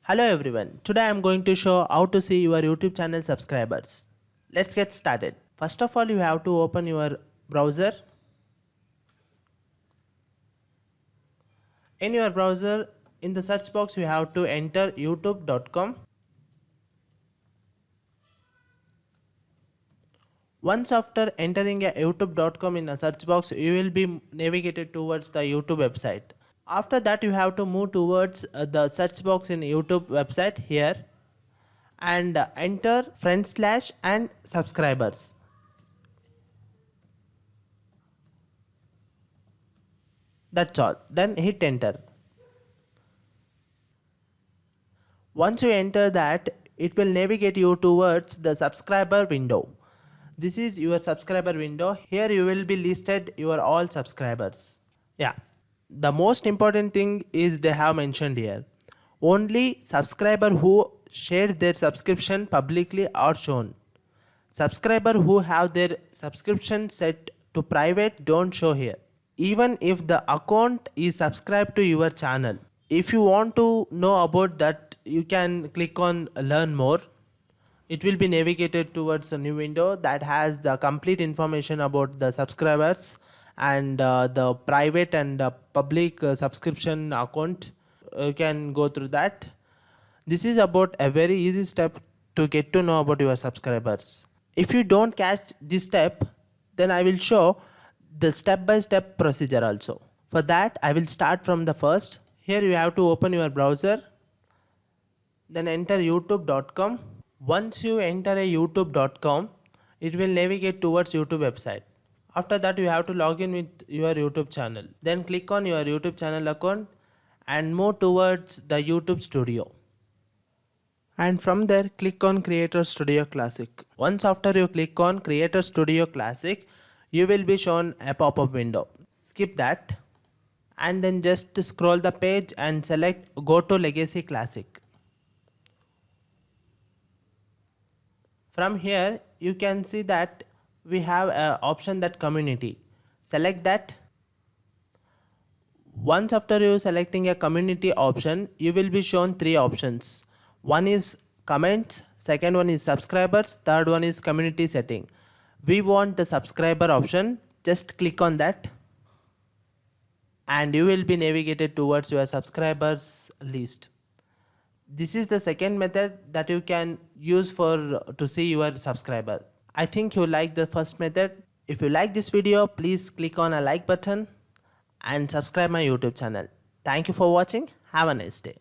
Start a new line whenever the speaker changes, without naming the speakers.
Hello everyone, today I am going to show how to see your YouTube channel subscribers. Let's get started. First of all, you have to open your browser. In your browser, in the search box, you have to enter youtube.com. Once after entering a youtube.com in a search box, you will be navigated towards the YouTube website. After that, you have to move towards the search box in YouTube website here and enter friend slash and subscribers. That's all. Then hit enter. Once you enter that, it will navigate you towards the subscriber window. This is your subscriber window. Here you will be listed your all subscribers. Yeah. The most important thing is they have mentioned here. Only subscriber who shared their subscription publicly are shown. Subscriber who have their subscription set to private don't show here. Even if the account is subscribed to your channel. If you want to know about that, you can click on learn more. It will be navigated towards a new window that has the complete information about the subscribers and the private and public subscription account. You can go through that. This is about a very easy step to get to know about your subscribers. If you don't catch this step, then I will show the step-by-step procedure also. For that, I will start from the first. Here you have to open your browser, then enter youtube.com. Once you enter a youtube.com, it will navigate towards YouTube website. After that, you have to log in with your YouTube channel. Then click on your YouTube channel account and move towards the YouTube Studio. And from there, click on Creator Studio Classic. Once after you click on Creator Studio Classic, you will be shown a pop-up window. Skip that and then just scroll the page and select Go to Legacy Classic. From here, you can see that we have an option that community. Select that. Once after you selecting a community option, you will be shown three options. One is comments, second one is subscribers, third one is community setting. We want the subscriber option. Just click on that and you will be navigated towards your subscribers list. This is the second method that you can use to see your subscriber. I think you like the first method. If you like this video, please click on a like button and subscribe my YouTube channel. Thank you for watching. Have a nice day.